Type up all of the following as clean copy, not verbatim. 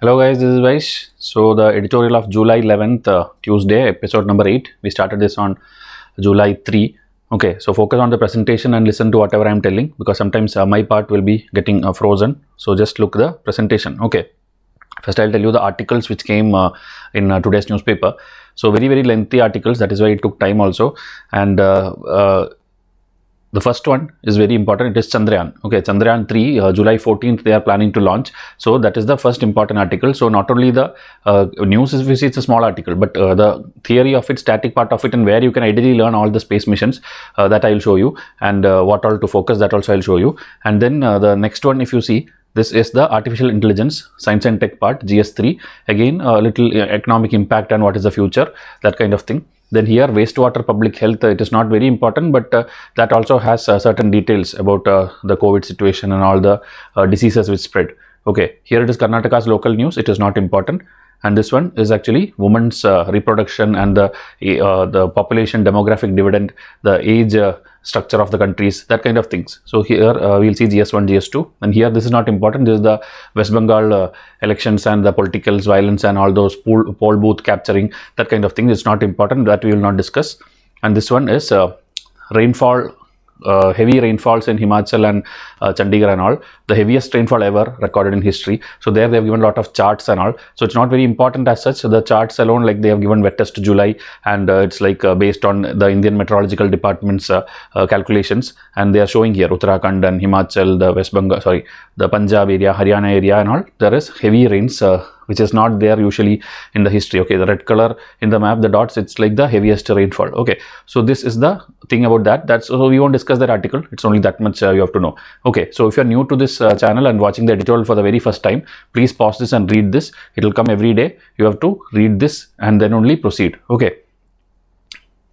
Hello guys, this is Vysh. So the editorial of July 11th, Tuesday, episode number 8. We started this on July 3. Okay, so focus on the presentation and listen to whatever I'm telling, because sometimes my part will be getting frozen. So just look the presentation. Okay, first I'll tell you the articles which came in today's newspaper. So very lengthy articles, that is why it took time also. And the first one is very important. It is Chandrayaan. Okay, Chandrayaan 3, July 14th, they are planning to launch. So that is the first important article. So not only the news is, we see it's a small article, but the theory of it, static part of it, and where you can ideally learn all the space missions, that I will show you, and what all to focus, that also I'll show you. And then the next one, if you see, this is the artificial intelligence, science and tech part, GS3. Again, a little economic impact and what is the future, that kind of thing. Then here, wastewater public health, it is not very important, but that also has certain details about the COVID situation and all the diseases which spread. Okay, here it is Karnataka's local news, it is not important. And this one is actually women's reproduction and the population demographic dividend, the age structure of the countries, that kind of things. So here we'll see GS1, GS2, and here this is not important. This is the West Bengal elections and the political violence and all those poll booth capturing, that kind of thing. It's not important, that we will not discuss. And this one is rainfall. Heavy rainfalls in Himachal and Chandigarh and all, the heaviest rainfall ever recorded in history. So there they have given a lot of charts and all. So it's not very important as such. So the charts alone, like they have given wettest July, and it's like based on the Indian Meteorological Department's calculations, and they are showing here Uttarakhand and Himachal, the West Bengal, sorry, the Punjab area, Haryana area and all. There is heavy rains, which is not there usually in the history. Okay, the red color in the map, the dots, it's like the heaviest rainfall. Okay, so this is the thing about that. That's so we won't discuss that article. It's only that much you have to know. Okay, so if you're new to this channel and watching the editorial for the very first time, please pause this and read this. It will come every day. You have to read this and then only proceed. Okay.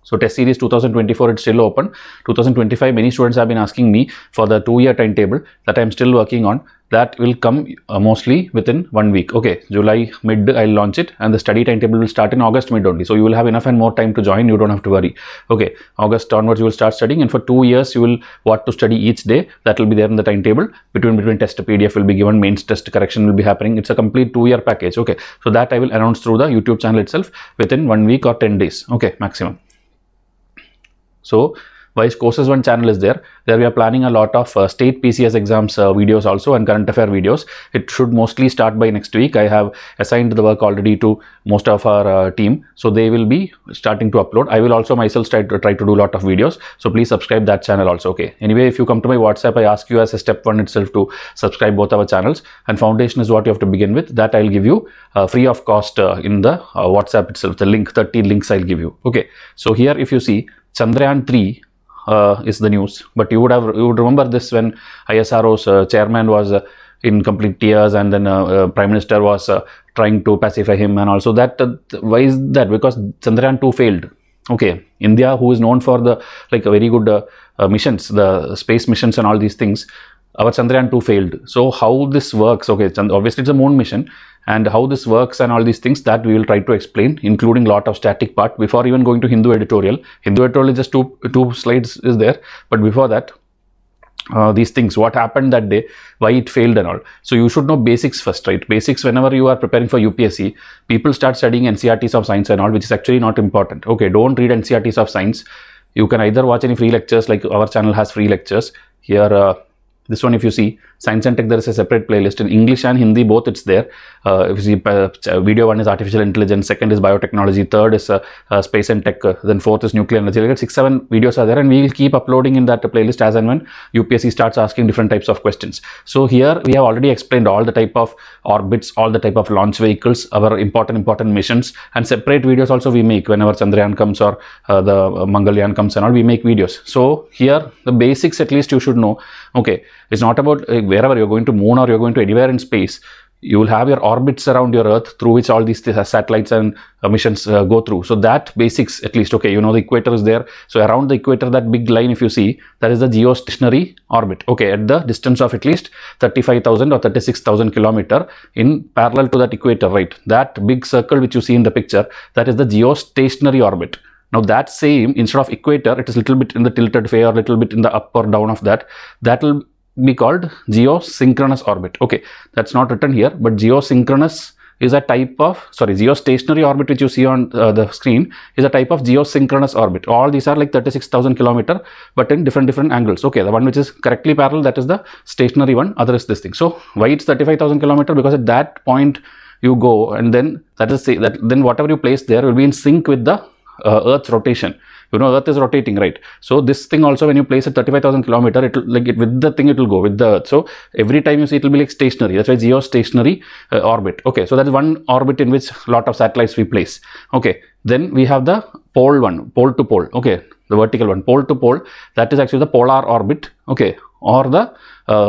So test series 2024, it's still open. 2025, many students have been asking me for the 2-year timetable that I'm still working on. That will come mostly within 1 week. Okay, July mid I'll launch it, and the study timetable will start in August mid only. So you will have enough and more time to join. You don't have to worry. Okay, August onwards you will start studying, and for 2 years you will what to study each day. That will be there in the timetable. Between test PDF will be given. Mains test correction will be happening. It's a complete 2-year package. Okay, so that I will announce through the YouTube channel itself within 1 week or 10 days. Okay, maximum. So Vysh Courses 1 channel is there. There we are planning a lot of state PCS exams videos also, and current affair videos. It should mostly start by next week. I have assigned the work already to most of our team, so they will be starting to upload. I will also myself try to do a lot of videos, so please subscribe that channel also. Okay, anyway, if you come to my WhatsApp, I ask you as a step 1 itself to subscribe both our channels, and foundation is what you have to begin with. That I'll give you free of cost in the WhatsApp itself. The link, 30 links I'll give you. Okay, so here if you see Chandrayaan 3 is the news, but you would remember this when ISRO's chairman was in complete tears, and then Prime Minister was trying to pacify him, and also that why is that? Because Chandrayaan 2 failed. Okay, India, who is known for the like very good missions, the space missions and all these things, our Chandrayaan 2 failed. So how this works? Okay, obviously it's a moon mission, and how this works and all these things, that we will try to explain, including lot of static part, before even going to Hindu editorial. Hindu editorial is just two slides is there, but before that, these things, what happened that day, why it failed and all. So you should know basics first, right? Basics, whenever you are preparing for UPSC, people start studying NCERTs of science and all, which is actually not important. Okay, don't read NCERTs of science. You can either watch any free lectures, like our channel has free lectures. Here, this one, if you see, science and tech, there is a separate playlist in English and Hindi, both it's there. If you see, video 1 is artificial intelligence, second is biotechnology, third is space and tech, then fourth is nuclear energy. Like 6-7 videos are there, and we will keep uploading in that playlist as and when UPSC starts asking different types of questions. So here we have already explained all the type of orbits, all the type of launch vehicles, our important missions, and separate videos also we make whenever Chandrayaan comes or the Mangalyaan comes and all, we make videos. So here the basics at least you should know. Okay, it's not about wherever you're going to moon or you're going to anywhere in space, you will have your orbits around your earth through which all these satellites and missions go through. So that basics at least. Okay, you know the equator is there. So around the equator, that big line if you see, that is the geostationary orbit. Okay, at the distance of at least 35,000 or 36,000 kilometer in parallel to that equator, right? That big circle which you see in the picture, that is the geostationary orbit. Now that same, instead of equator, it is little bit in the tilted way or little bit in the up or down of that. That will be called geosynchronous orbit. Okay, that's not written here, but geosynchronous is a type of, geostationary orbit which you see on the screen is a type of geosynchronous orbit. All these are like 36,000 kilometer, but in different angles. Okay, the one which is correctly parallel, that is the stationary one, other is this thing. So why it's 35,000 kilometer? Because at that point you go, and then then whatever you place there will be in sync with the Earth's rotation. You know, Earth is rotating, right? So this thing also, when you place it 35,000 kilometer, it will with the thing, it will go with the Earth. So every time you see, it will be like stationary. That's why geostationary orbit. Okay, so that is one orbit in which lot of satellites we place. Okay, then we have the pole one, pole to pole. Okay, the vertical one, pole to pole. That is actually the polar orbit. Okay, or the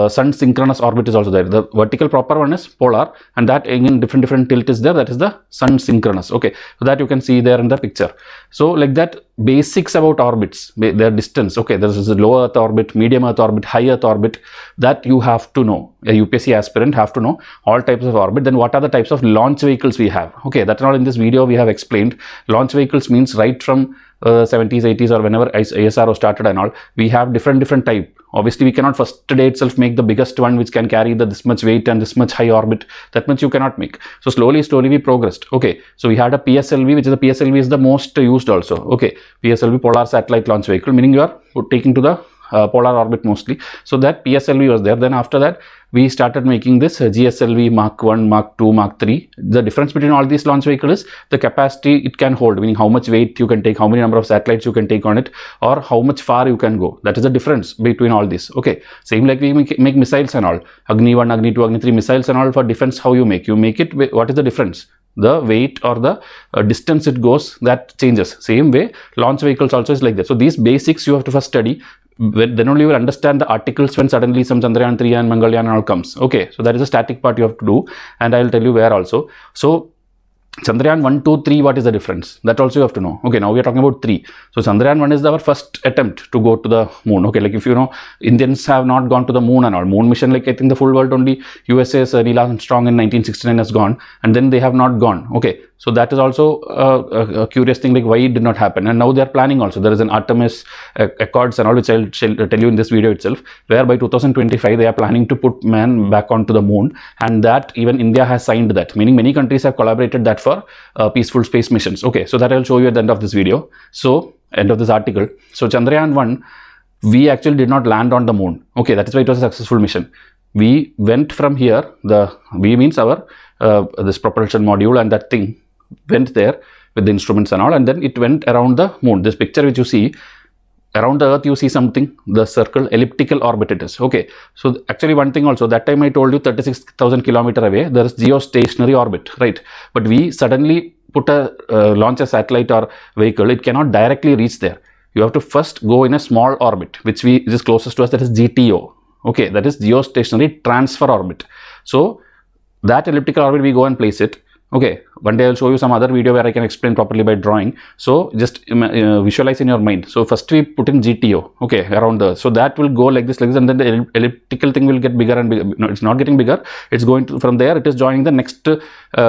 sun synchronous orbit is also there. The vertical proper one is polar, and that again different tilt is there. That is the sun synchronous. Okay, so that you can see there in the picture. So like that, basics about orbits, their distance. Okay, there is a low Earth orbit, medium Earth orbit, high Earth orbit. That you have to know. A UPSC aspirant have to know all types of orbit. Then what are the types of launch vehicles we have? Okay, that's all in this video we have explained. Launch vehicles means right from 70s, 80s, or whenever ISRO started and all, we have different type. Obviously, we cannot first day itself make the biggest one which can carry this much weight and this much high orbit. That much you cannot make. So slowly we progressed. Okay, so we had a PSLV, which is the PSLV is the most used also. Okay, PSLV, Polar Satellite Launch Vehicle, meaning you are taking to the polar orbit mostly. So that PSLV was there. Then after that, we started making this GSLV Mark 1, Mark 2, Mark 3. The difference between all these launch vehicles is the capacity it can hold, meaning how much weight you can take, how many number of satellites you can take on it, or how much far you can go. That is the difference between all these. Okay, same like we make missiles and all. Agni 1, Agni 2, Agni 3 missiles and all for defense. How you make? You make it, what is the difference? The weight or the distance it goes, that changes. Same way, launch vehicles also is like that. So these basics you have to first study. Then only you will understand the articles when suddenly some Chandrayaan 3 and Mangalyaan and all comes. Okay, so that is a static part you have to do, and I will tell you where also. So Chandrayaan 1, 2, 3, what is the difference? That also you have to know. Okay, now we are talking about 3. So Chandrayaan 1 is our first attempt to go to the moon. Okay, like if you know, Indians have not gone to the moon and all. Moon mission, like I think the full world only USA's Neil Armstrong in 1969 has gone, and then they have not gone. Okay, so that is also a curious thing, like why it did not happen. And now they are planning also. There is an Artemis Accords and all, which I will tell you in this video itself, where by 2025 they are planning to put man back onto the moon, and that even India has signed that, meaning many countries have collaborated that for peaceful space missions. Okay, so that I will show you at the end of this video. So end of this article. So Chandrayaan 1, we actually did not land on the moon. Okay, that is why it was a successful mission. We went from here, we means our this propulsion module, and that thing went there with the instruments and all, and then it went around the moon. This picture which you see, around the Earth you see something, the circle, elliptical orbit it is. Okay, so actually one thing also, that time I told you 36,000 kilometer away, there is geostationary orbit, right? But we suddenly launch a satellite or vehicle, it cannot directly reach there. You have to first go in a small orbit, which is closest to us, that is GTO. Okay, that is geostationary transfer orbit. So that elliptical orbit, we go and place it. Okay, one day I'll show you some other video where I can explain properly by drawing. So just visualize in your mind. So first we put in GTO, okay, around the, so that will go like this, and then the elliptical thing will get bigger and bigger. No, it's not getting bigger. It's going to, from there it is joining the next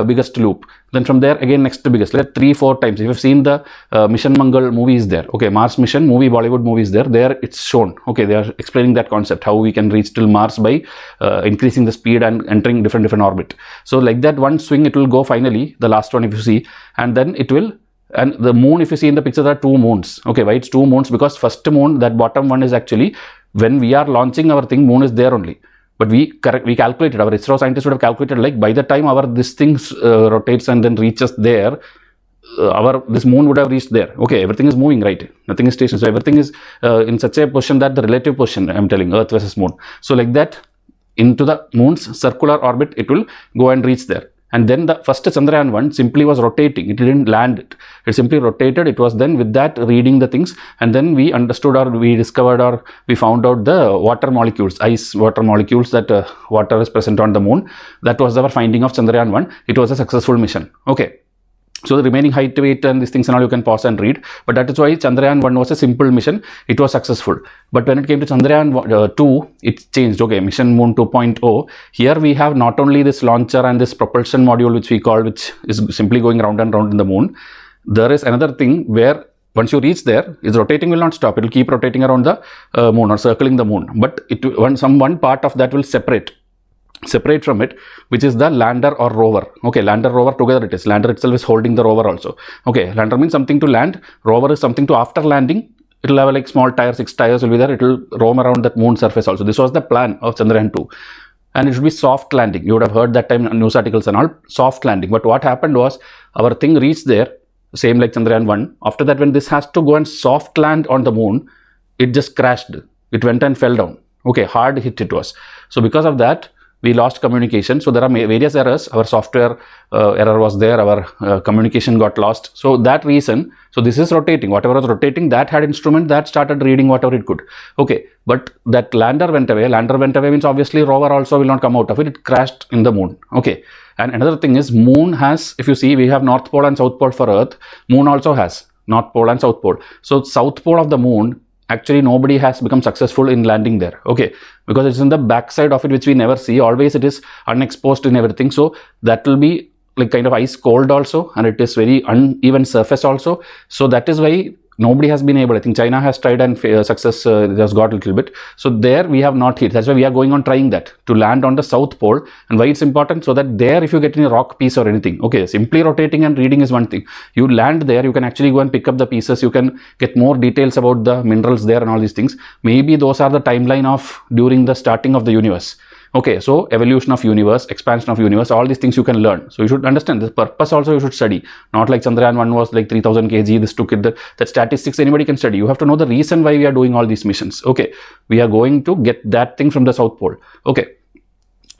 biggest loop. Then from there again next to biggest, like 3-4 times. If you've seen the Mission Mangal movie is there. Okay, Mars mission movie, Bollywood movie is there. There it's shown. Okay, they are explaining that concept, how we can reach till Mars by increasing the speed and entering different orbit. So like that one swing, it will go finally, the last one if you see, and then it will, and the moon, if you see in the picture, there are 2 moons. Okay, why it's 2 moons? Because first moon, that bottom one is actually, when we are launching our thing, moon is there only. But we calculated, our ISRO scientists would have calculated, like by the time this thing rotates and then reaches there, this moon would have reached there. Okay, everything is moving, right? Nothing is stationary. So everything is in such a position that the relative position, I'm telling, Earth versus moon. So like that, into the moon's circular orbit, it will go and reach there. And then the first Chandrayaan 1 simply was rotating. It didn't land it. It simply rotated. It was then with that reading the things. And then we understood, or we discovered, or we found out the water molecules, ice water molecules, that water is present on the moon. That was our finding of Chandrayaan 1. It was a successful mission. Okay. So the remaining height, weight and these things and all you can pause and read. But that is why Chandrayaan 1 was a simple mission. It was successful. But when it came to Chandrayaan 2, it changed. Okay, Mission Moon 2.0. Here we have not only this launcher and this propulsion module, which we call, which is simply going round and round in the moon. There is another thing where once you reach there, its rotating will not stop. It will keep rotating around the moon or circling the moon. But one part of that will separate from it, which is the lander or rover. Okay, lander, rover together it is. Lander itself is holding the rover also. Okay, lander means something to land. Rover is something to, after landing, it will have like small tires, 6 tires will be there. It will roam around that moon surface also. This was the plan of Chandrayaan 2. And it should be soft landing. You would have heard that time in news articles and all, soft landing. But what happened was, our thing reached there, same like Chandrayaan 1. After that, when this has to go and soft land on the moon, it just crashed. It went and fell down. Okay, hard hit it was. So because of that, we lost communication. So there are various errors. Our software error was there. Our communication got lost. So that reason, so this is rotating. Whatever was rotating, that had instrument that started reading whatever it could. Okay, but that lander went away. Lander went away means obviously rover also will not come out of it. It crashed in the moon. Okay, and another thing is, moon has, if you see, we have North Pole and South Pole for Earth. Moon also has North Pole and South Pole. So South Pole of the moon, actually nobody has become successful in landing there. Okay, because it's in the backside of it, which we never see. Always it is unexposed in everything. So that will be like kind of ice cold also, and it is very uneven surface also. So that is why nobody has been able. I think China has tried and success just got a little bit. So there we have not hit. That's why we are going on trying that to land on the South Pole. And why it's important? So that there, if you get any rock piece or anything, okay, simply rotating and reading is one thing. You land there, you can actually go and pick up the pieces. You can get more details about the minerals there and all these things. Maybe those are the timeline of during the starting of the universe. Okay, so evolution of universe, expansion of universe, all these things you can learn. So you should understand this purpose also, you should study. Not like Chandrayaan 1 was like 3000 kg, this took it, that statistics anybody can study. You have to know the reason why we are doing all these missions. Okay, we are going to get that thing from the South Pole. Okay,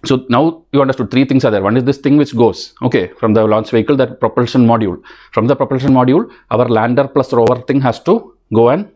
so now you understood 3 things are there. One is this thing which goes, okay, from the launch vehicle, that propulsion module. From the propulsion module, our lander plus rover thing has to go and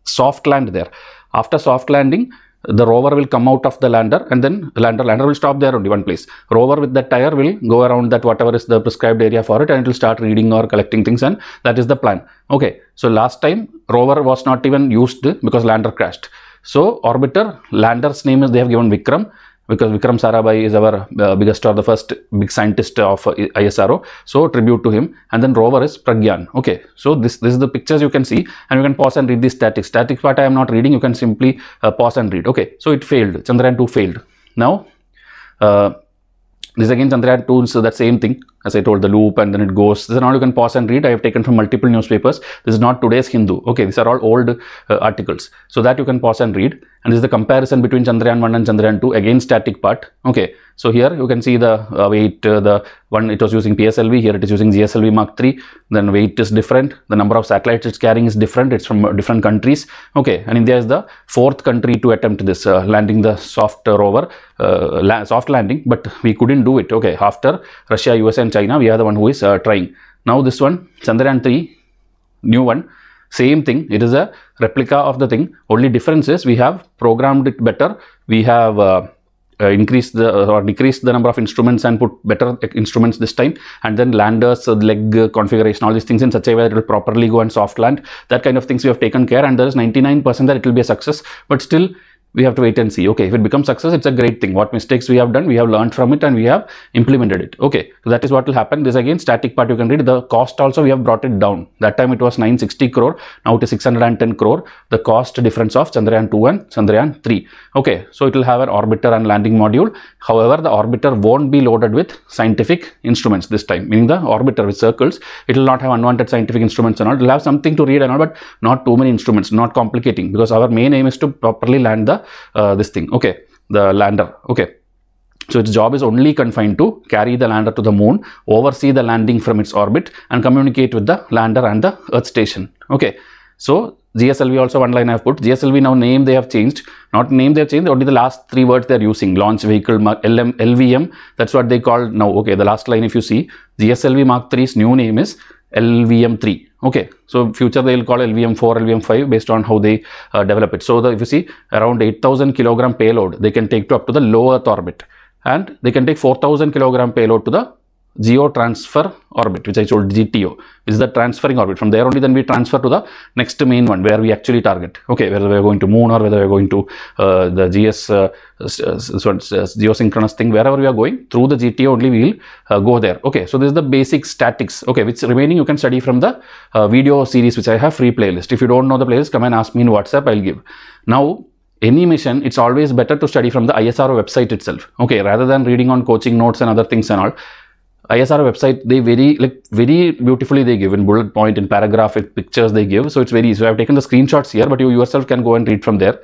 soft land there. After soft landing, the rover will come out of the lander, and then lander will stop there only one place. Rover with that tire will go around that whatever is the prescribed area for it, and it will start reading or collecting things, and that is the plan. Okay, so last time rover was not even used because lander crashed. So orbiter, lander's name is, they have given Vikram, because Vikram Sarabhai is our biggest or the first big scientist of ISRO. So tribute to him. And then rover is Pragyan. Okay, so this is the pictures you can see, and you can pause and read the statics. Static part I am not reading. You can simply pause and read. Okay, so it failed. Chandrayaan 2 failed. Now, this again Chandrayaan 2 is that same thing. As I told, the loop, and then it goes. This is all you can pause and read. I have taken from multiple newspapers. This is not today's Hindu. Okay, these are all old articles. So that you can pause and read. And this is the comparison between Chandrayaan 1 and Chandrayaan 2. Again, static part. Okay, so here you can see the weight. The one, it was using PSLV. Here it is using GSLV Mark III. Then weight is different. The number of satellites it's carrying is different. It's from different countries. Okay, and India is the 4th country to attempt this landing the soft rover, soft landing. But we couldn't do it. Okay, after Russia, US, and China, we are the one who is trying. Now this one, Chandrayaan 3, new one, same thing. It is a replica of the thing. Only difference is we have programmed it better. We have increased or decreased the number of instruments and put better instruments this time. And then landers, leg configuration, all these things in such a way that it will properly go and soft land. That kind of things we have taken care, and there is 99% that it will be a success. But still, we have to wait and see. Okay, if it becomes success, it's a great thing. What mistakes we have done, we have learned from it, and we have implemented it. Okay, so that is what will happen. This again, static part you can read. The cost also we have brought it down. That time it was 960 crore. Now it is 610 crore. The cost difference of Chandrayaan 2 and Chandrayaan 3. Okay, so it will have an orbiter and landing module. However, the orbiter won't be loaded with scientific instruments this time. Meaning the orbiter with circles, it will not have unwanted scientific instruments and all. It will have something to read and all, but not too many instruments, not complicating, because our main aim is to properly land the this thing, okay, the lander. Okay, so its job is only confined to carry the lander to the moon, oversee the landing from its orbit, and communicate with the lander and the Earth station. Okay, so GSLV also one line I have put. GSLV now name they have changed, not name they have changed, only the last 3 words they are using. Launch vehicle LVM, that's what they call now. Okay, the last line if you see, GSLV Mark III's new name is LVM3. Okay, so future they will call LVM4, LVM5 based on how they develop it. So if you see, around 8,000 kilogram payload they can take to up to the low Earth orbit, and they can take 4,000 kilogram payload to the geotransfer orbit, which I told GTO, which is the transferring orbit. From there only then we transfer to the next main one where we actually target. Okay, whether we are going to moon or whether we are going to the geosynchronous thing, wherever we are going, through the GTO only we will go there. Okay, so this is the basic statics. Okay, which remaining you can study from the video series which I have free playlist. If you don't know the playlist, come and ask me in WhatsApp, I'll give. Now, any mission, it's always better to study from the ISRO website itself. Okay, rather than reading on coaching notes and other things and all. ISRO website, they very beautifully they give in bullet point, in paragraph, in pictures they give. So it's very easy. So I've taken the screenshots here, but you yourself can go and read from there.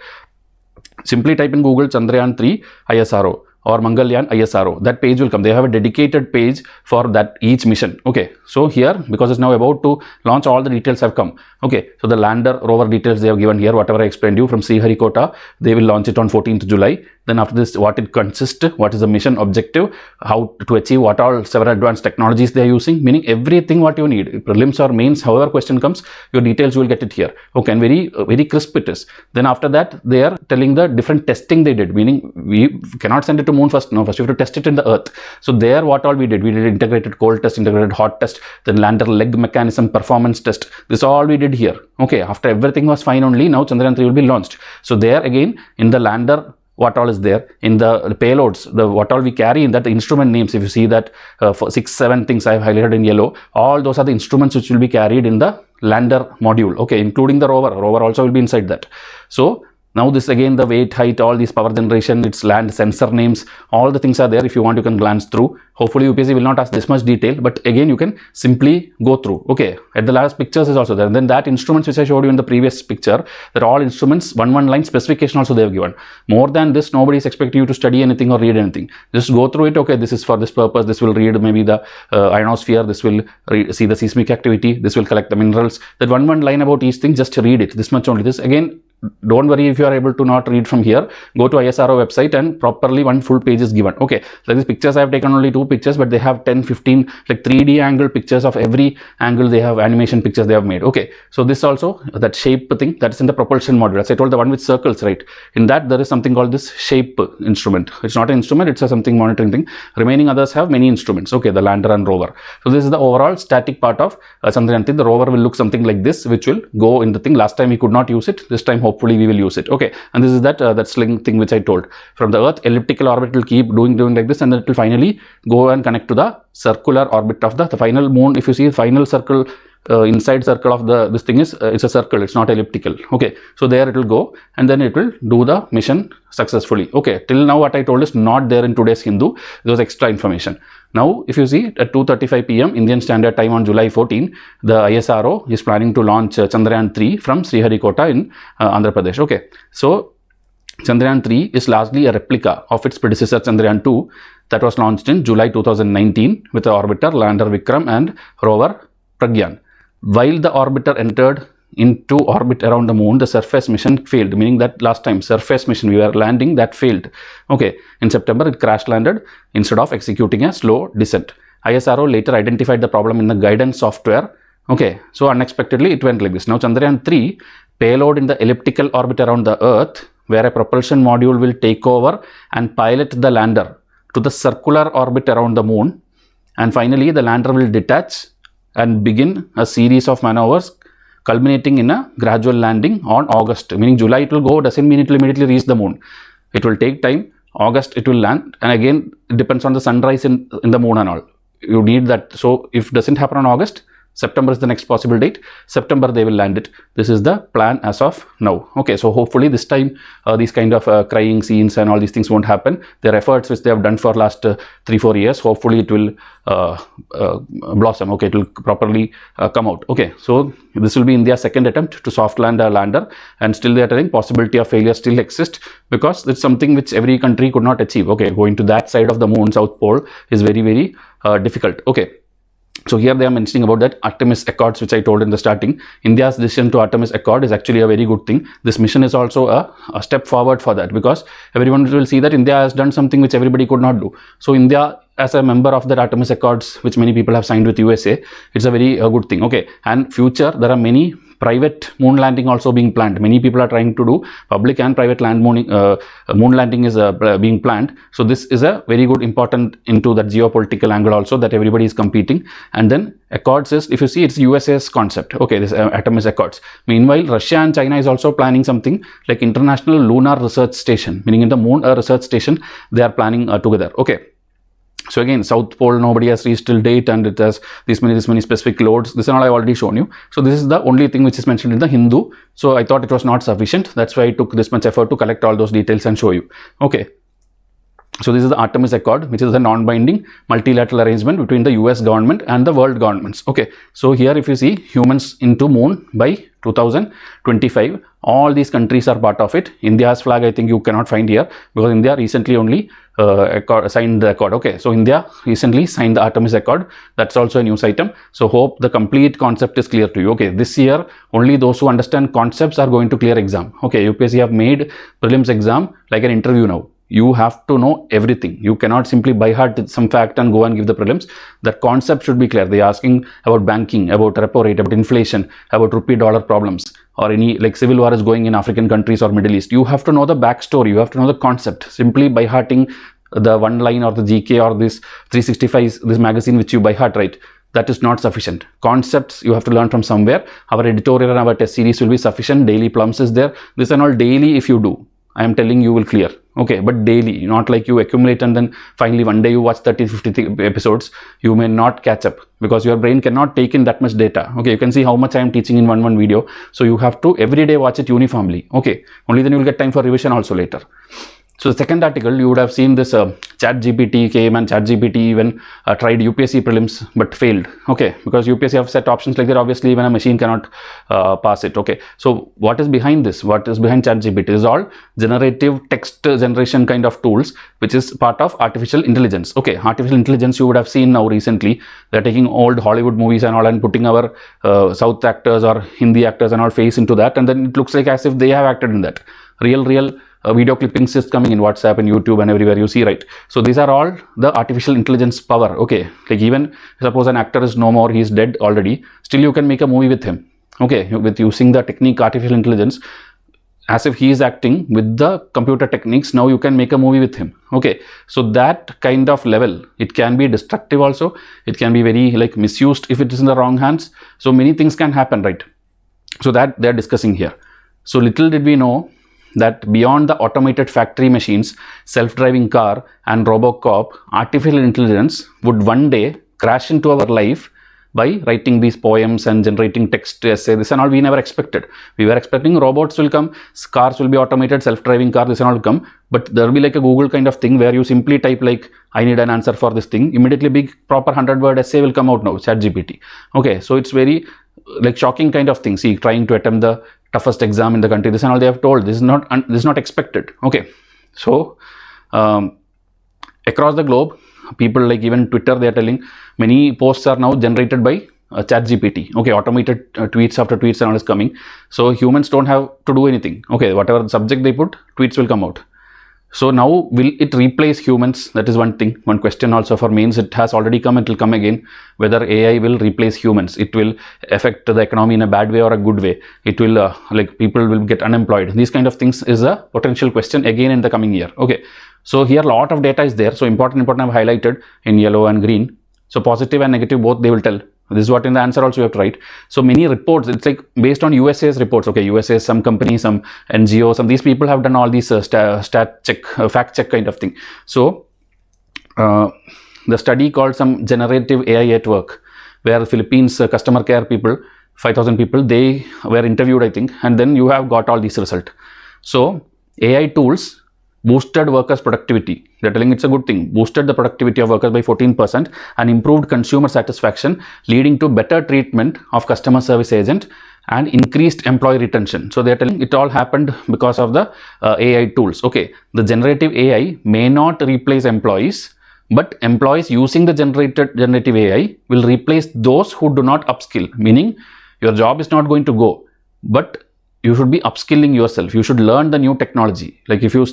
Simply type in Google Chandrayaan 3 ISRO or Mangalyaan ISRO. That page will come. They have a dedicated page for that each mission. Okay, so here, because it's now about to launch, all the details have come. Okay, so the lander rover details they have given here, whatever I explained you from Sriharikota, they will launch it on 14th July. Then after this, what it consists, what is the mission objective, how to achieve, what all several advanced technologies they are using, meaning everything what you need. Prelims or mains, however question comes, your details you will get it here. Okay, and very crisp it is. Then after that, they are telling the different testing they did, meaning we cannot send it to moon first. No, first you have to test it in the earth. So there what all we did integrated cold test, integrated hot test, then lander leg mechanism performance test. This all we did here. Okay, after everything was fine only, now Chandrayaan 3 will be launched. So there again, in the lander, what all is there, in the payloads, what all we carry in that, the instrument names, if you see that 6-7 things I have highlighted in yellow, all those are the instruments which will be carried in the lander module. Okay, including the rover also will be inside that. So now this again, the weight, height, all these power generation, its land sensor names, all the things are there. If you want, you can glance through. Hopefully UPSC will not ask this much detail, but again you can simply go through. Okay, at the last pictures is also there. And then that instruments which I showed you in the previous picture, that all instruments, one line specification also they have given. More than this, nobody is expecting you to study anything or read anything. Just go through it. Okay, this is for this purpose. This will read maybe the ionosphere. This will see the seismic activity. This will collect the minerals. That one line about each thing, just read it. This much only. This again, don't worry if you are able to not read from here. Go to ISRO website and properly one full page is given. Okay, like these pictures I have taken only 2 pictures, but they have 10-15 like 3D angle pictures of every angle. They have animation pictures they have made. Okay, so this also, that shape thing, that is in the propulsion module. As I told, the one with circles, right? In that there is something called this shape instrument. It's not an instrument, it's a something monitoring thing. Remaining others have many instruments. Okay, the lander and rover. So this is the overall static part of Chandrayaan 3. The rover will look something like this, which will go in the thing. Last time we could not use it. This time hopefully we will use it. Okay, and this is that sling thing which I told. From the Earth, elliptical orbit will keep doing like this, and then it will finally go and connect to the circular orbit of the final moon. If you see the final circle, inside circle of this thing is it's a circle, it's not elliptical. Okay, so there it will go and then it will do the mission successfully. Okay, till now what I told is not there in today's Hindu. It was extra information. Now if you see at 2:35 p.m. Indian Standard Time on July 14, the ISRO is planning to launch Chandrayaan 3 from Sriharikota in Andhra Pradesh. Okay, so Chandrayaan 3 is largely a replica of its predecessor Chandrayaan 2 that was launched in July 2019 with the orbiter lander Vikram and rover Pragyan. While the orbiter entered into orbit around the moon, the surface mission failed, meaning that last time surface mission we were landing, that failed. Okay, in September it crash landed instead of executing a slow descent. ISRO later identified the problem in the guidance software. Okay, so unexpectedly it went like this. Now Chandrayaan 3 payload in the elliptical orbit around the Earth, where a propulsion module will take over and pilot the lander to the circular orbit around the moon, and finally the lander will detach and begin a series of maneuvers culminating in a gradual landing on August, meaning July it will go, doesn't mean it will immediately reach the moon. It will take time. August it will land, and again it depends on the sunrise in the moon and all. You need that. So if it doesn't happen on August, September is the next possible date. September they will land it. This is the plan as of now. Okay, so hopefully this time these kind of crying scenes and all these things won't happen. Their efforts which they have done for last 3-4 years, hopefully it will blossom. Okay, it will properly come out. Okay, so this will be India's second attempt to soft land a lander, and still they are telling possibility of failure still exists because it's something which every country could not achieve. Okay, going to that side of the moon, South Pole, is very difficult. Okay. So here they are mentioning about that Artemis Accords, which I told in the starting. India's decision to Artemis Accord is actually a very good thing. This mission is also a step forward for that, because everyone will see that India has done something which everybody could not do. So India, as a member of that Artemis Accords, which many people have signed with USA, it's a very good thing. Okay, and future there are many private moon landing also being planned. Many people are trying to do public and private moon landing is being planned. So this is a very good important into that geopolitical angle also, that everybody is competing. And then Accords is, if you see, it's USA's concept. Okay, this atom is Accords. Meanwhile, Russia and China is also planning something like International Lunar Research Station, meaning in the moon research station they are planning together. Okay. So again, South Pole nobody has reached till date, and it has this many specific loads. This and all I've already shown you. So this is the only thing which is mentioned in the Hindu. So I thought it was not sufficient. That's why I took this much effort to collect all those details and show you. Okay. So this is the Artemis Accord, which is a non-binding multilateral arrangement between the US government and the world governments. Okay. So here if you see, humans into moon by 2025, all these countries are part of it. India's flag I think you cannot find here, because India recently only signed the accord. Okay, so India recently signed the Artemis Accord. That's also a news item. So hope the complete concept is clear to you. Okay, this year only those who understand concepts are going to clear exam. Okay, UPSC have made prelims exam like an interview now. You have to know everything. You cannot simply by heart some fact and go and give the prelims. The concept should be clear. They are asking about banking, about repo rate, about inflation, about rupee dollar problems, or any like civil war is going in African countries or Middle East. You have to know the backstory. You have to know the concept. Simply by hearting the one line or the GK or this 365, this magazine which you by heart, right? That is not sufficient. Concepts you have to learn from somewhere. Our editorial and our test series will be sufficient. Daily plums is there. This and all daily if you do, I am telling you will clear. Okay, but daily, not like you accumulate and then finally one day you watch 30-50 episodes. You may not catch up because your brain cannot take in that much data. Okay, you can see how much I am teaching in one video. So you have to every day watch it uniformly. Okay, only then you will get time for revision also later. So the second article, you would have seen this ChatGPT came, and ChatGPT even tried UPSC prelims but failed. Okay, because UPSC have set options like that. Obviously, even a machine cannot pass it. Okay, so what is behind this? What is behind ChatGPT? Is all generative text generation kind of tools, which is part of artificial intelligence. Okay, artificial intelligence you would have seen now recently. They're taking old Hollywood movies and all and putting our South actors or Hindi actors and all face into that, and then it looks like as if they have acted in that. Real video clippings is coming in WhatsApp and YouTube and everywhere you see, right? So these are all the artificial intelligence power. Okay, like even suppose an actor is no more, he is dead already, still you can make a movie with him. Okay, with using the technique artificial intelligence, as if he is acting with the computer techniques. Now you can make a movie with him. Okay, so that kind of level, it can be destructive also. It can be very like misused if it is in the wrong hands. So many things can happen, right? So that they are discussing here. So little did we know that beyond the automated factory machines, self-driving car and Robocop, artificial intelligence would one day crash into our life by writing these poems and generating text essay. This and all we never expected. We were expecting robots will come, cars will be automated, self-driving car, this and all will come. But there will be like a Google kind of thing where you simply type like, I need an answer for this thing. Immediately big proper 100-word essay will come out now, ChatGPT. Okay, so it's very like shocking kind of thing. See, trying to attempt the toughest exam in the country, this and all they have told. This is not expected. Okay, so across the globe, people like even Twitter, they are telling many posts are now generated by ChatGPT. Okay, automated tweets after tweets and all is coming. So humans don't have to do anything. Okay, whatever the subject they put, tweets will come out. So now will it replace humans? That is one thing. One question also for mains. It has already come, it will come again. Whether AI will replace humans. It will affect the economy in a bad way or a good way. It will like people will get unemployed. These kind of things is a potential question again in the coming year. Okay. So here a lot of data is there. So important I've highlighted in yellow and green. So positive and negative both they will tell. This is what in the answer also you have to write. So many reports, it's like based on USA's reports. Okay, USA's, some companies, some NGO, some these people have done all these stat check, fact check kind of thing. So the study called some generative AI at work, where Philippines customer care people, 5,000 people, they were interviewed, I think, and then you have got all these results. So AI tools boosted workers' productivity. They're telling it's a good thing. Boosted the productivity of workers by 14% and improved consumer satisfaction, leading to better treatment of customer service agent and increased employee retention. So they're telling it all happened because of the AI tools. Okay, the generative AI may not replace employees, but employees using the generative AI will replace those who do not upskill. Meaning your job is not going to go, but you should be upskilling yourself. You should learn the new technology. Like if you're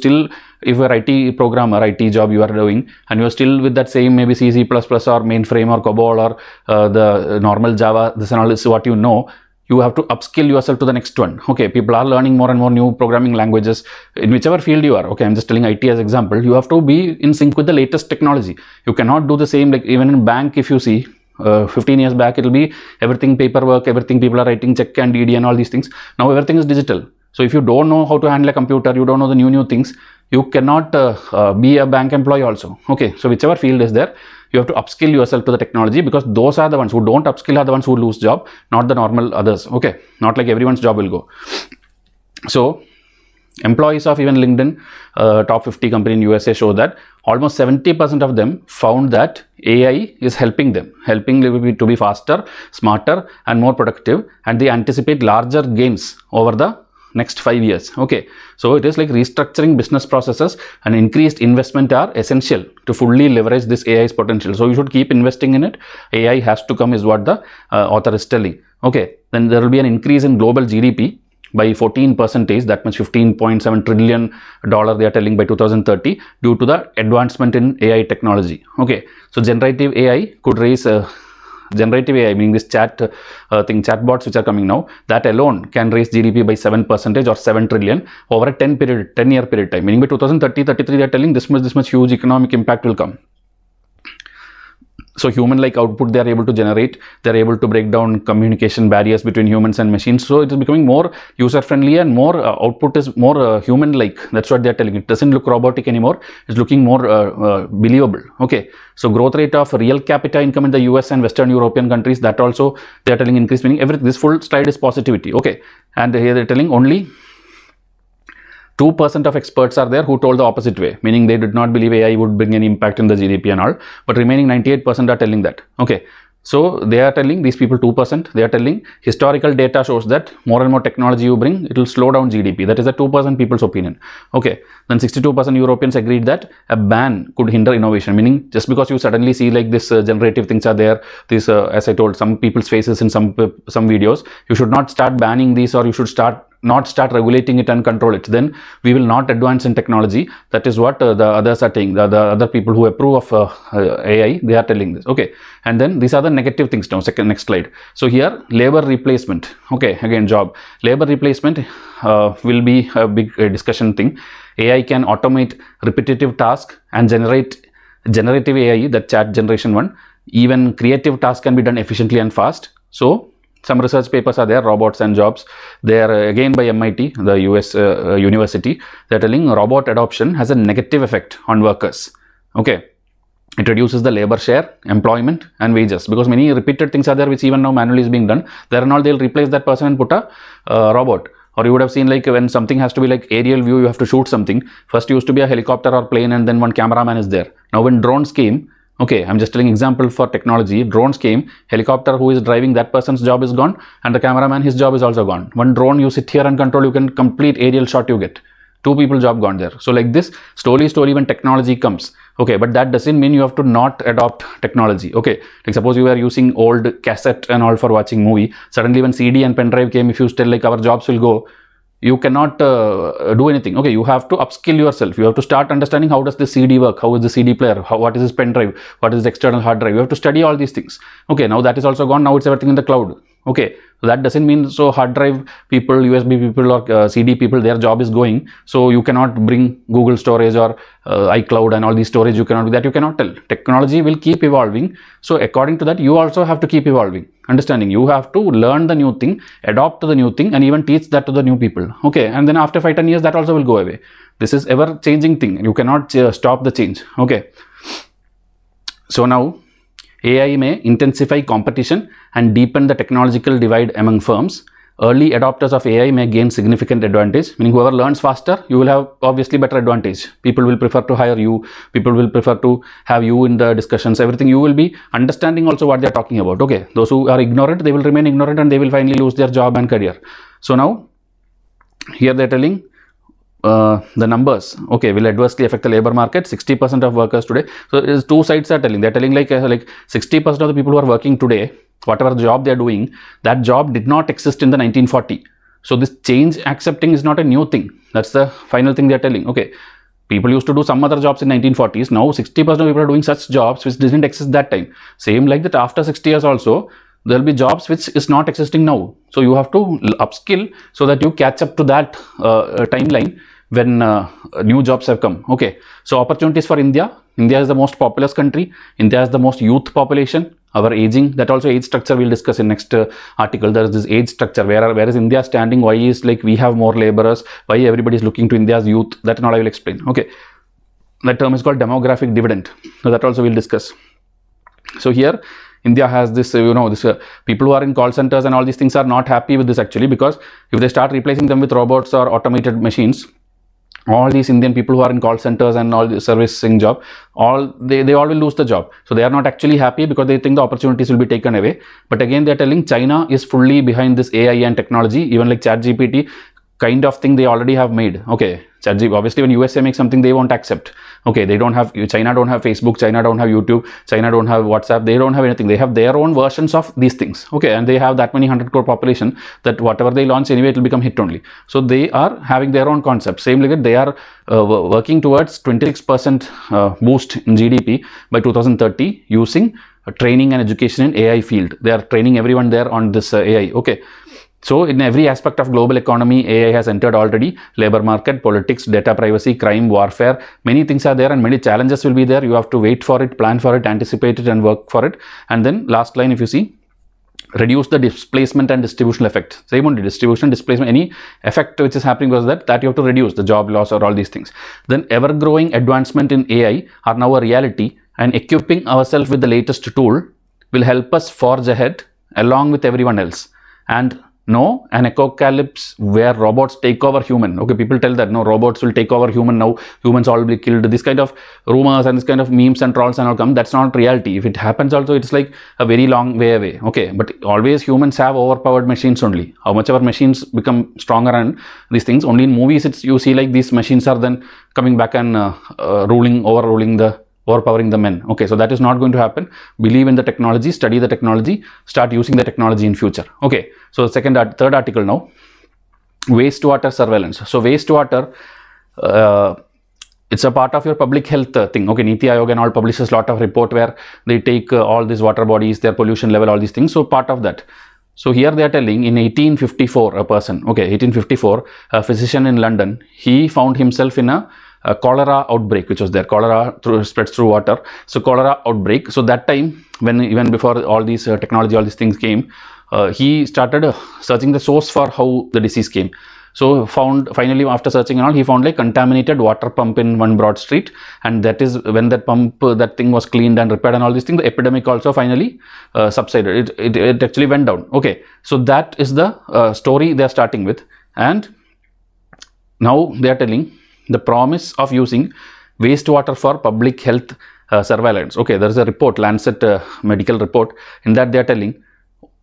IT programmer, IT job you are doing, and you're still with that same maybe C, C++ or mainframe or COBOL or the normal Java, this and all is what you know, you have to upskill yourself to the next one. Okay, people are learning more and more new programming languages in whichever field you are. Okay, I'm just telling IT as example. You have to be in sync with the latest technology. You cannot do the same, like even in bank, if you see 15 years back, it'll be everything paperwork, everything people are writing check and DD and all these things. Now everything is digital. So if you don't know how to handle a computer, you don't know the new things, you cannot be a bank employee also. Okay, so whichever field is there, you have to upskill yourself to the technology, because those are the ones who don't upskill are the ones who lose job, not the normal others. Okay, not like everyone's job will go. So employees of even LinkedIn, top 50 company in USA, show that almost 70% of them found that AI is helping them to be faster, smarter and more productive, and they anticipate larger gains over the next 5 years. Okay, so it is like restructuring business processes and increased investment are essential to fully leverage this AI's potential. So you should keep investing in it. AI has to come is what the author is telling. Okay, then there will be an increase in global GDP by 14%, that much $15.7 trillion they are telling by 2030 due to the advancement in AI technology. Okay, so generative AI could raise generative AI, meaning this chatbots which are coming now, that alone can raise GDP by 7% or 7 trillion over a 10-year period time, meaning by 2030-33 they are telling this much huge economic impact will come. So human-like output they are able to generate, they are able to break down communication barriers between humans and machines. So it is becoming more user-friendly and more output is more human-like. That's what they are telling. It doesn't look robotic anymore. It's looking more believable. Okay. So growth rate of real capita income in the US and Western European countries, that also they are telling increase, meaning everything. This full slide is positivity. Okay. And here they are telling only 2% of experts are there who told the opposite way, meaning they did not believe AI would bring any impact in the GDP and all, but remaining 98% are telling that. Okay, so they are telling, these people 2%, they are telling historical data shows that more and more technology you bring, it will slow down GDP. That is the 2% people's opinion. Okay, then 62% Europeans agreed that a ban could hinder innovation, meaning just because you suddenly see like this generative things are there, this as I told, some people's faces in some videos, you should not start banning these, or you should not start regulating it and control it. Then we will not advance in technology. That is what the others are saying. The other people who approve of AI, they are telling this. Okay, and then these are the negative things now. Next slide. So here, labor replacement. Okay, again job. Labor replacement will be a big discussion thing. AI can automate repetitive tasks and generate generative AI, the chat generation one. Even creative tasks can be done efficiently and fast. So some research papers are there, robots and jobs. They are again by MIT, the US university. They are telling robot adoption has a negative effect on workers. Okay, it reduces the labor share, employment and wages, because many repeated things are there which even now manually is being done. There and all, they'll replace that person and put a robot. Or you would have seen like when something has to be like aerial view, you have to shoot something. First used to be a helicopter or plane and then one cameraman is there. Now when drones came, okay, I'm just telling example for technology. Drones came, helicopter who is driving, that person's job is gone, and the cameraman, his job is also gone. One drone you sit here and control, you can complete aerial shot you get. 2 people job gone there. So like this, slowly when technology comes, okay, but that doesn't mean you have to not adopt technology. Okay, like suppose you are using old cassette and all for watching movie. Suddenly when CD and pen drive came, if you tell like our jobs will go, you cannot do anything. Okay, you have to upskill yourself. You have to start understanding how does the CD work, how is the CD player, what is this pen drive, what is the external hard drive. You have to study all these things. Okay, now that is also gone. Now it's everything in the cloud. Okay, so that doesn't mean so hard drive people, USB people or CD people, their job is going. So you cannot bring Google storage or iCloud and all these storage. You cannot do that. You cannot tell. Technology will keep evolving. So according to that, you also have to keep evolving. Understanding, you have to learn the new thing, adopt to the new thing, and even teach that to the new people. Okay, and then after 5-10 years, that also will go away. This is ever changing thing. You cannot stop the change. Okay, so now AI may intensify competition and deepen the technological divide among firms. Early adopters of AI may gain significant advantage, meaning whoever learns faster, you will have obviously better advantage. People will prefer to hire you. People will prefer to have you in the discussions. Everything you will be understanding also what they are talking about. Okay, those who are ignorant, they will remain ignorant and they will finally lose their job and career. So now, here they are telling the numbers, okay, will adversely affect the labor market. 60% of workers today. So is 2 sides are telling. They are telling like 60% of the people who are working today, whatever job they are doing, that job did not exist in the 1940. So this change accepting is not a new thing. That's the final thing they are telling. Okay, people used to do some other jobs in 1940s. Now 60% of people are doing such jobs which didn't exist that time. Same like that after 60 years also, there will be jobs which is not existing now. So you have to upskill so that you catch up to that timeline when new jobs have come. Okay, so opportunities for India. India is the most populous country. India has the most youth population. Our aging, that also age structure we'll discuss in next article. There is this age structure. Where is India standing? Why is like we have more laborers? Why everybody is looking to India's youth? That and all I will explain. Okay, that term is called demographic dividend. So that also we'll discuss. So here India has this, people who are in call centers and all these things are not happy with this actually, because if they start replacing them with robots or automated machines, all these Indian people who are in call centers and all the servicing job, they all will lose the job. So they are not actually happy because they think the opportunities will be taken away. But again, they are telling China is fully behind this AI and technology, even like ChatGPT kind of thing they already have made. Okay, ChatGPT, obviously when USA makes something, they won't accept. Okay, China don't have Facebook, China don't have YouTube, China don't have WhatsApp, they don't have anything. They have their own versions of these things. Okay, and they have that many 100 crore population that whatever they launch anyway, it will become hit only. So they are having their own concept. Same like that, they are working towards 26% boost in GDP by 2030 using training and education in AI field. They are training everyone there on this AI. Okay. So in every aspect of global economy, AI has entered already. Labor market, politics, data privacy, crime, warfare, many things are there and many challenges will be there. You have to wait for it, plan for it, anticipate it and work for it. And then last line, if you see, reduce the displacement and distributional effect. Same only, distribution, displacement, any effect which is happening was that you have to reduce, the job loss or all these things. Then ever growing advancement in AI are now a reality, and equipping ourselves with the latest tool will help us forge ahead along with everyone else. And no, an apocalypse where robots take over human. Okay, people tell that no, robots will take over human now, humans all will be killed. This kind of rumors and this kind of memes and trolls and all come. That's not reality. If it happens also, it's like a very long way away. Okay, but always humans have overpowered machines only. How much our machines become stronger and these things, only in movies you see like these machines are then coming back and overpowering the men. Okay, so that is not going to happen. Believe in the technology, study the technology, start using the technology in future. Okay, so third article now, wastewater surveillance. So wastewater, it's a part of your public health thing. Okay, Niti Aayog and all publishes a lot of report where they take all these water bodies, their pollution level, all these things. So part of that. So here they are telling in 1854, a person, okay, 1854, a physician in London, he found himself in a cholera outbreak which was there. Cholera spreads through water. So cholera outbreak. So that time, when even before all these technology, all these things came, he started searching the source for how the disease came. So finally after searching and all, he found like contaminated water pump in one Broad Street, and that is when that thing was cleaned and repaired and all these things, the epidemic also finally subsided. It actually went down. Okay, so that is the story they are starting with, and now they are telling the promise of using wastewater for public health surveillance. Okay, there is a report, Lancet medical report, in that they are telling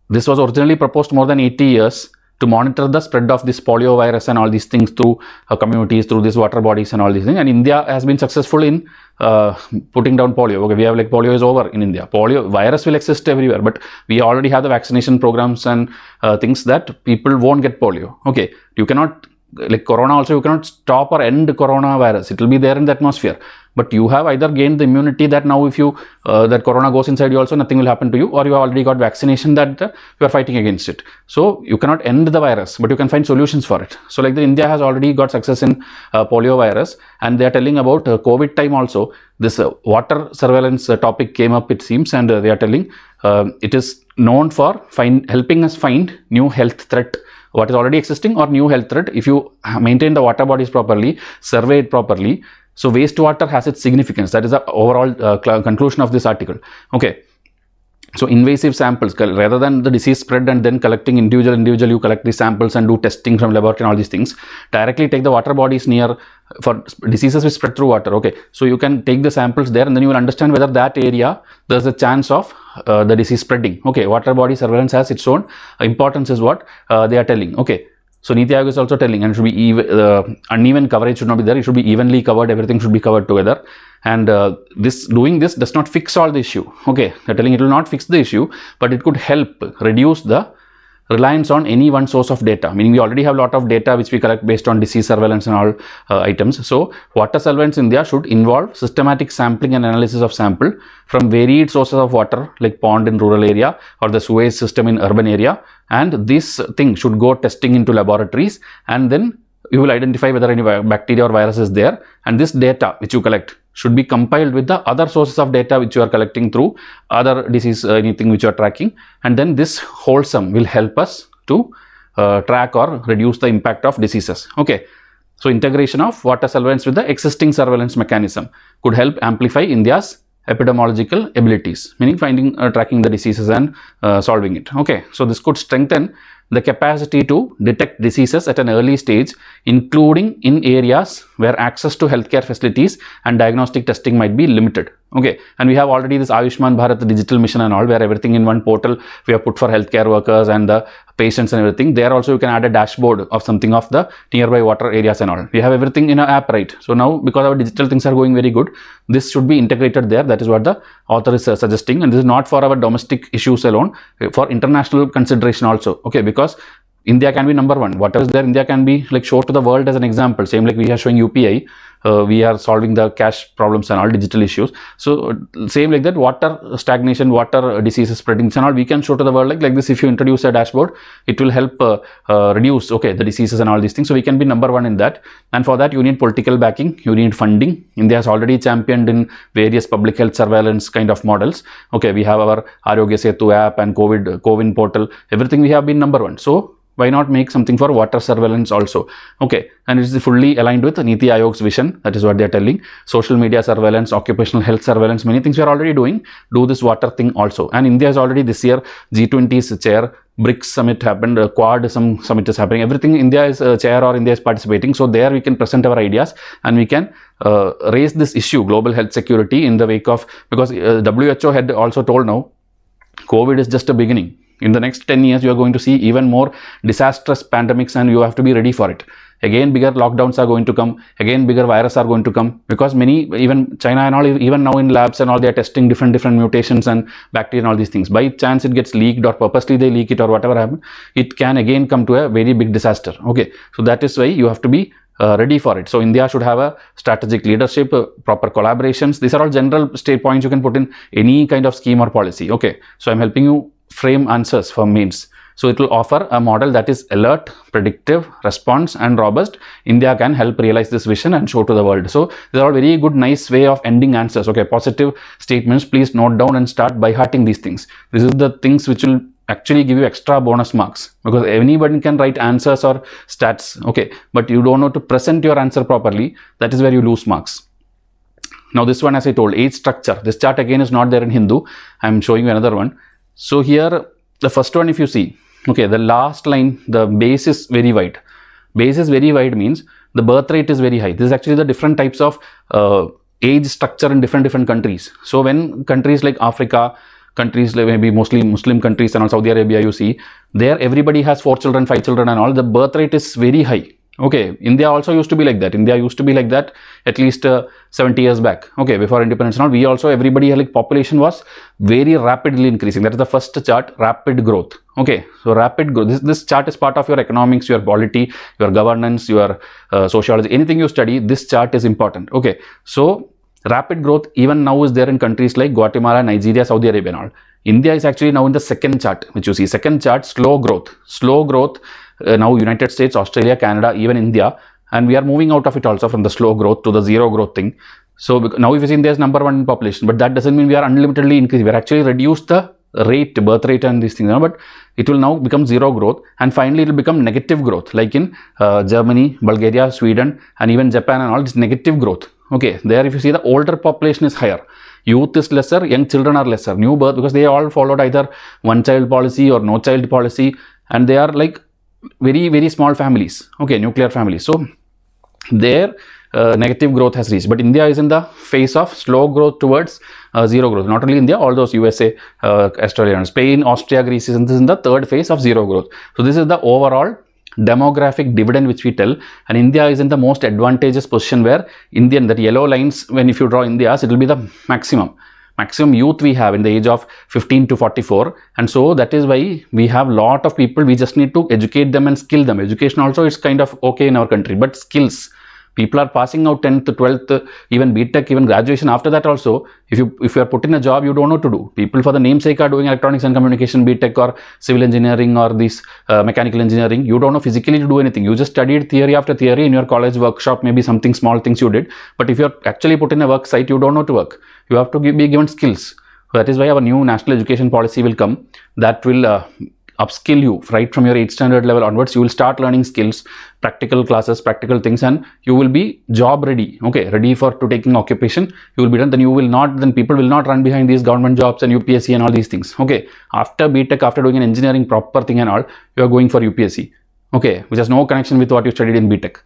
this was originally proposed more than 80 years to monitor the spread of this polio virus and all these things through communities, through these water bodies and all these things. And India has been successful in putting down polio. Okay, we have like polio is over in India. Polio virus will exist everywhere, but we already have the vaccination programs and things that people won't get polio. Okay, you cannot, like corona also, you cannot stop or end coronavirus. It will be there in the atmosphere, but you have either gained the immunity that now if you that corona goes inside you also, nothing will happen to you, or you have already got vaccination that you are fighting against it. So you cannot end the virus, but you can find solutions for it. So like India has already got success in polio virus, and they are telling about COVID time also. This water surveillance topic came up, it seems, and they are telling it is known for helping us find new health threat, what is already existing or new health threat, if you maintain the water bodies properly, survey it properly. So wastewater has its significance. That is the overall conclusion of this article. Okay, so invasive samples, rather than the disease spread and then collecting individual, you collect these samples and do testing from laboratory and all these things, directly take the water bodies near for diseases which spread through water. Okay, so you can take the samples there, and then you will understand whether that area there's a chance of the disease spreading. Okay, water body surveillance has its own importance, is what they are telling. Okay, so Niti Aayog is also telling, and should be uneven coverage should not be there. It should be evenly covered. Everything should be covered together. And doing this does not fix all the issue. Okay, they're telling it will not fix the issue, but it could help reduce the reliance on any one source of data, meaning we already have a lot of data which we collect based on disease surveillance and all items. So water surveillance in India should involve systematic sampling and analysis of sample from varied sources of water like pond in rural area or the sewage system in urban area, and this thing should go testing into laboratories, and then you will identify whether any bacteria or virus is there, and this data which you collect should be compiled with the other sources of data which you are collecting through other disease, anything which you are tracking, and then this whole sum will help us to track or reduce the impact of diseases. Okay, so integration of water surveillance with the existing surveillance mechanism could help amplify India's epidemiological abilities, meaning finding, tracking the diseases and solving it. Okay, so this could strengthen the capacity to detect diseases at an early stage, including in areas where access to healthcare facilities and diagnostic testing might be limited. Okay, and we have already this Ayushman Bharat digital mission and all, where everything in one portal we have put for healthcare workers and the patients and everything. There also you can add a dashboard of something of the nearby water areas and all. We have everything in an app, right? So now, because our digital things are going very good, this should be integrated there. That is what the author is suggesting, and this is not for our domestic issues alone, for international consideration also. Okay, because India can be number one. Whatever is there, India can be like shown to the world as an example. Same like we are showing UPI, we are solving the cash problems and all digital issues. So same like that, water stagnation, water diseases spreading and all, we can show to the world like this. If you introduce a dashboard, it will help reduce the diseases and all these things. So we can be number one in that. And for that you need political backing, you need funding. India has already championed in various public health surveillance kind of models. Okay, we have our Arogya Setu app and COVID portal, everything we have been number one. So why not make something for water surveillance also? Okay, and it is fully aligned with Niti Ayog's vision. That is what they are telling. Social media surveillance, occupational health surveillance, many things we are already doing. Do this water thing also. And India is already this year G20's chair. BRICS summit happened, Quad summit is happening. Everything India is chair or India is participating. So there we can present our ideas and we can raise this issue, global health security, in the wake of, because WHO had also told now, COVID is just a beginning. In the next 10 years, you are going to see even more disastrous pandemics and you have to be ready for it. Again, bigger lockdowns are going to come. Again, bigger viruses are going to come, because many, even China and all, even now in labs and all, they are testing different mutations and bacteria and all these things. By chance it gets leaked or purposely they leak it or whatever happens, it can again come to a very big disaster. Okay, so that is why you have to be ready for it. So India should have a strategic leadership, proper collaborations. These are all general state points you can put in any kind of scheme or policy. Okay, so I'm helping you frame answers for mains. So it will offer a model that is alert, predictive, response and robust. India can help realize this vision and show to the world. So these are all very good, nice way of ending answers. Okay, positive statements, please note down and start by hearting these things. This is the things which will actually give you extra bonus marks, because anybody can write answers or stats. Okay, but you don't know to present your answer properly. That is where you lose marks. Now this one, as I told, age structure. This chart again is not there in Hindu. I'm showing you another one. So here, the first one, if you see, okay, the last line, the base is very wide. Base is very wide means the birth rate is very high. This is actually the different types of age structure in different countries. So when countries like Africa, countries like maybe mostly Muslim countries and all, Saudi Arabia, you see, there everybody has 4 children, 5 children and all, the birth rate is very high. Okay, India also used to be like that. India used to be like that at least 70 years back. Okay, before independence and all, we also, everybody, like population was very rapidly increasing. That is the first chart, rapid growth. Okay, so rapid growth. This chart is part of your economics, your polity, your governance, your sociology, anything you study, this chart is important. Okay, so rapid growth even now is there in countries like Guatemala, Nigeria, Saudi Arabia and all. India is actually now in the second chart, which you see. Second chart, slow growth. Slow growth, now United States, Australia, Canada, even India. And we are moving out of it also from the slow growth to the zero growth thing. So now if you see, India is number one in population, but that doesn't mean we are unlimitedly increasing. We are actually reduced the rate, birth rate and these things, but it will now become zero growth, and finally it will become negative growth, like in Germany, Bulgaria, Sweden and even Japan and all. This negative growth. Okay, there if you see, the older population is higher, youth is lesser, young children are lesser, new birth, because they all followed either one child policy or no child policy, and they are like very small families. Okay, nuclear families. So there negative growth has reached, but India is in the phase of slow growth towards zero growth. Not only India, all those USA, Australia, Spain, Austria, Greece is in the third phase of zero growth. So this is the overall demographic dividend which we tell, and India is in the most advantageous position, where Indian, that yellow lines, when if you draw India's, it will be the maximum maximum youth we have in the age of 15 to 44, and so that is why we have lot of people. We just need to educate them and skill them. Education also is kind of okay in our country, but skills, people are passing out 10th, 12th, even BTech, even graduation. After that also, if you are put in a job, you don't know what to do. People for the namesake are doing electronics and communication, BTech or civil engineering or this mechanical engineering. You don't know physically to do anything. You just studied theory after theory in your college workshop, maybe something small things you did. But if you're actually put in a work site, you don't know to work. You have to be given skills. That is why our new national education policy will come. That will upskill you right from your 8th standard level onwards. You will start learning skills, practical classes, practical things, and you will be job ready. Okay, ready for to taking occupation. You will be done. Then you will not. Then people will not run behind these government jobs and UPSC and all these things. Okay, after BTech, after doing an engineering proper thing and all, you are going for UPSC. Okay, which has no connection with what you studied in BTech.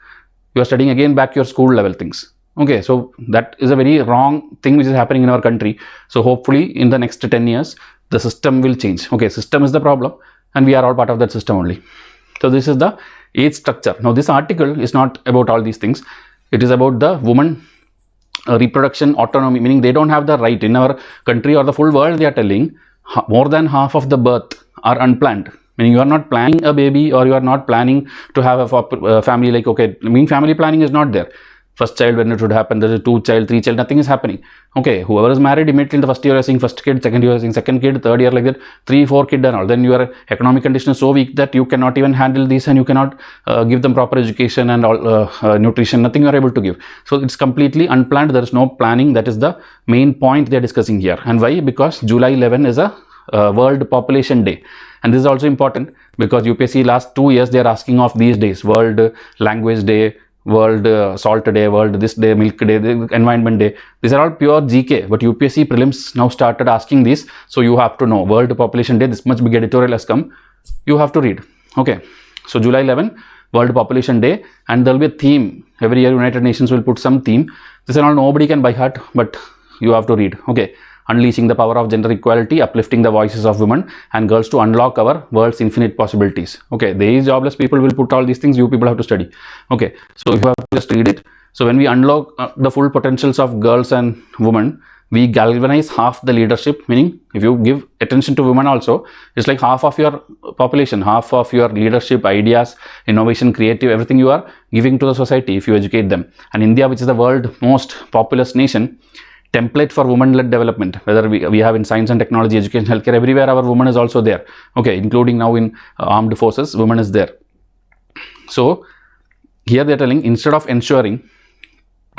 You are studying again back your school level things. Okay, so that is a very wrong thing which is happening in our country. So hopefully in the next 10 years, the system will change. Okay, system is the problem, and we are all part of that system only. So this is the age structure. Now this article is not about all these things. It is about the woman reproduction autonomy, meaning they don't have the right in our country or the full world. They are telling more than half of the birth are unplanned. Meaning you are not planning a baby, or you are not planning to have a family. Like, okay, I mean, family planning is not there. First child, when it should happen, there is 2 child, 3 child, nothing is happening. Okay, whoever is married, immediately in the first year you are seeing first kid, second year you are seeing second kid, third year like that, 3, 4 kid and all. Then your economic condition is so weak that you cannot even handle this, and you cannot give them proper education and all nutrition, nothing you are able to give. So it's completely unplanned. There is no planning. That is the main point they are discussing here. And why? Because July 11 is a World Population Day. And this is also important because UPSC last 2 years they are asking of these days: World Language Day, World Salt Day, World this day, Milk Day, Environment Day. These are all pure GK, but UPSC Prelims now started asking this. So you have to know World Population Day, this much big editorial has come. You have to read. Okay, so July 11, World Population Day, and there will be a theme. Every year United Nations will put some theme. This is all nobody can by heart, but you have to read. Okay, unleashing the power of gender equality, uplifting the voices of women and girls to unlock our world's infinite possibilities. Okay, these jobless people will put all these things. You people have to study. Okay, so you have to just read it. So when we unlock the full potentials of girls and women, we galvanize half the leadership. Meaning, if you give attention to women also, it's like half of your population, half of your leadership, ideas, innovation, creative, everything you are giving to the society if you educate them. And India, which is the world's most populous nation, template for women-led development, whether we have in science and technology, education, healthcare, everywhere our woman is also there. Okay, including now in armed forces, woman is there. So here they are telling, instead of ensuring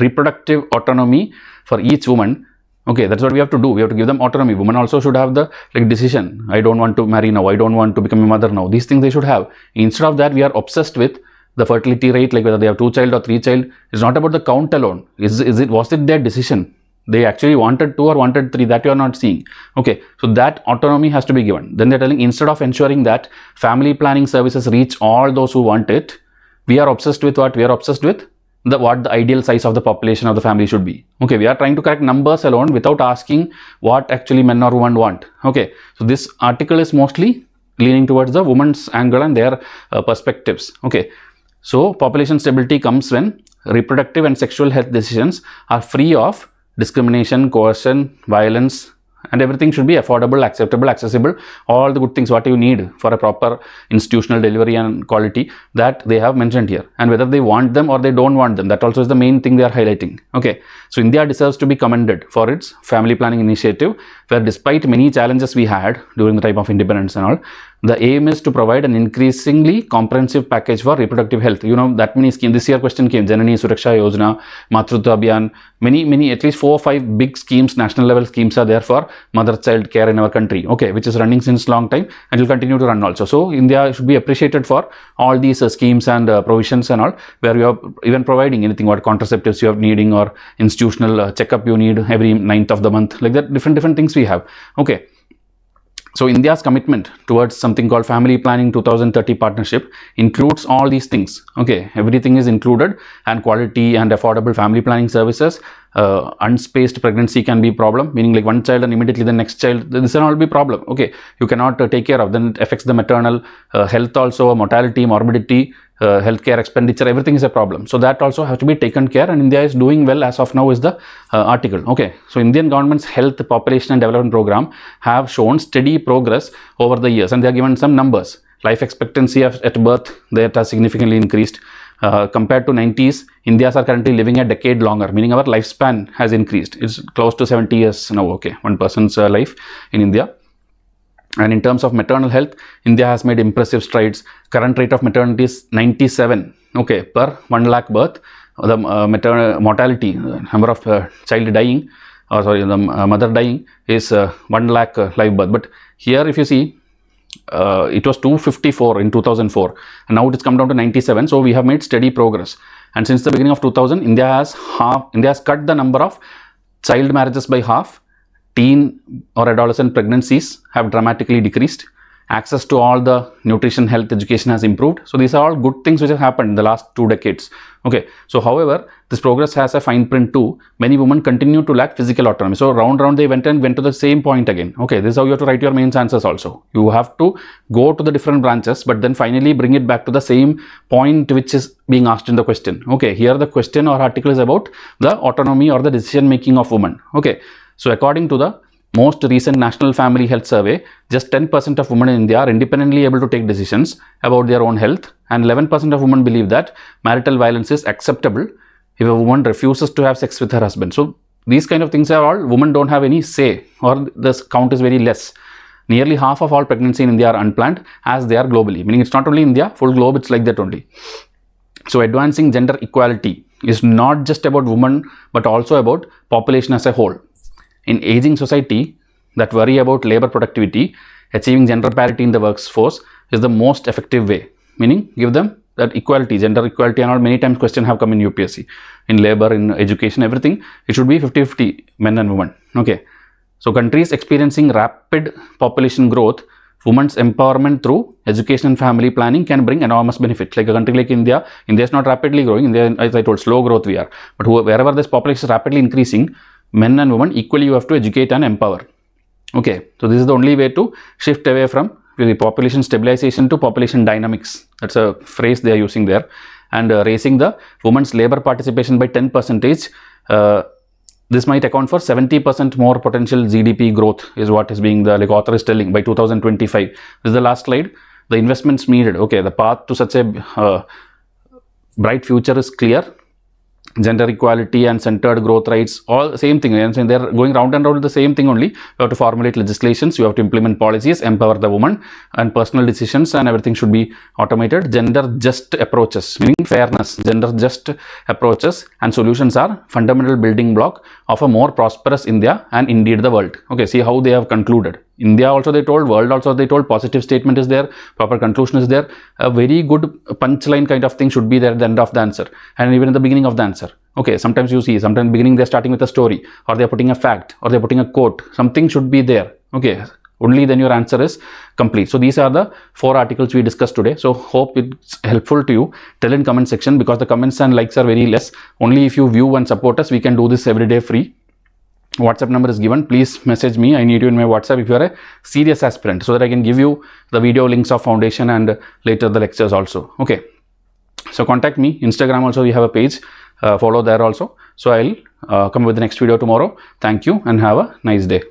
reproductive autonomy for each woman, okay, that's what we have to do. We have to give them autonomy. Women also should have the decision. I don't want to marry now. I don't want to become a mother now. These things they should have. Instead of that, we are obsessed with the fertility rate, like whether they have 2 child or 3 child. It's not about the count alone. Was it their decision? They actually wanted 2 or wanted 3, that you are not seeing. Okay, so that autonomy has to be given. Then they're telling, instead of ensuring that family planning services reach all those who want it, we are obsessed with what? We are obsessed with what the ideal size of the population of the family should be. Okay, we are trying to correct numbers alone without asking what actually men or women want. Okay, so this article is mostly leaning towards the woman's angle and their perspectives. Okay, so population stability comes when reproductive and sexual health decisions are free of discrimination, coercion, violence, and everything should be affordable, acceptable, accessible. All the good things what you need for a proper institutional delivery and quality, that they have mentioned here. And whether they want them or they don't want them, that also is the main thing they are highlighting. Okay, so India deserves to be commended for its family planning initiative, where despite many challenges we had during the time of independence and all, the aim is to provide an increasingly comprehensive package for reproductive health. You know, that many schemes. This year question came: Janani Suraksha Yojana, Matrutva Abhiyan. Many, at least 4 or 5 big schemes, national level schemes are there for mother-child care in our country. Okay, which is running since long time and will continue to run also. So India should be appreciated for all these schemes and provisions and all, where you are even providing anything, what contraceptives you are needing, or institutional checkup you need every 9th of the month, like that. Different things we have. Okay. So India's commitment towards something called Family Planning 2030 Partnership includes all these things. Okay, everything is included, and quality and affordable family planning services. Unspaced pregnancy can be a problem, meaning like 1 child and immediately the next child, this can all be a problem. Okay, you cannot take care of, then it affects the maternal health also, mortality, morbidity. healthcare expenditure, everything is a problem. So that also has to be taken care, and India is doing well as of now is the article. Okay, so Indian government's health, population and development program have shown steady progress over the years, and they are given some numbers. Life expectancy at birth, that has significantly increased. Compared to 90s, Indians are currently living a decade longer, meaning our lifespan has increased. It's close to 70 years now, okay, one person's life in India. And in terms of maternal health, India has made impressive strides. Current rate of maternity is 97, okay, per 1 lakh birth. The maternal mortality, number of child dying, or sorry, the mother dying is 1 lakh live birth. But here if you see, it was 254 in 2004, and now it has come down to 97. So we have made steady progress. And since the beginning of 2000, India has cut the number of child marriages by half. Teen or adolescent pregnancies have dramatically decreased. Access to all the nutrition, health, education has improved. So these are all good things which have happened in the last 2 decades. Okay. So however, this progress has a fine print too. Many women continue to lack physical autonomy. So round they went to the same point again. Okay. This is how you have to write your mains answers also. You have to go to the different branches, but then finally bring it back to the same point which is being asked in the question. Okay. Here the question or article is about the autonomy or the decision making of women. Okay. So according to the most recent National Family Health Survey, just 10% of women in India are independently able to take decisions about their own health, and 11% of women believe that marital violence is acceptable if a woman refuses to have sex with her husband. So these kind of things are all women don't have any say, or this count is very less. Nearly half of all pregnancy in India are unplanned, as they are globally, meaning it's not only India, full globe it's like that only. So advancing gender equality is not just about women, but also about population as a whole. In aging society that worry about labor productivity, achieving gender parity in the workforce is the most effective way. Meaning, give them that equality, gender equality, and all. Many times questions have come in UPSC, in labor, in education, everything. It should be 50-50 men and women. Okay. So countries experiencing rapid population growth, women's empowerment through education and family planning can bring enormous benefit. Like a country like India, India is not rapidly growing. India, as I told, slow growth we are. But wherever this population is rapidly increasing, men and women equally you have to educate and empower. Okay, so this is the only way to shift away from the population stabilization to population dynamics. That's a phrase they are using there. And raising the women's labor participation by 10%, this might account for 70% more potential GDP growth, is what is being the author is telling, by 2025. This is the last slide. The investments needed. Okay, the path to such a bright future is clear. Gender equality and centered growth rights, all same thing. And they're going round and round with the same thing only. You have to formulate legislations, you have to implement policies, empower the woman, and personal decisions and everything should be automated. Gender just approaches, meaning fairness, gender just approaches and solutions are fundamental building block of a more prosperous India and indeed the world. Okay, see how they have concluded. India also they told, world also they told, positive statement is there, proper conclusion is there. A very good punchline kind of thing should be there at the end of the answer and even at the beginning of the answer. Okay, sometimes you see, sometimes beginning they're starting with a story, or they're putting a fact, or they're putting a quote. Something should be there. Okay, only then your answer is complete. So these are the 4 articles we discussed today. So hope it's helpful to you. Tell in comment section, because the comments and likes are very less. Only if you view and support us, we can do this every day free. WhatsApp number is given. Please message me. I need you in my WhatsApp if you are a serious aspirant, so that I can give you the video links of foundation and later the lectures also. Okay, so contact me. Instagram also we have a page. Follow there also. So I'll come with the next video tomorrow. Thank you and have a nice day.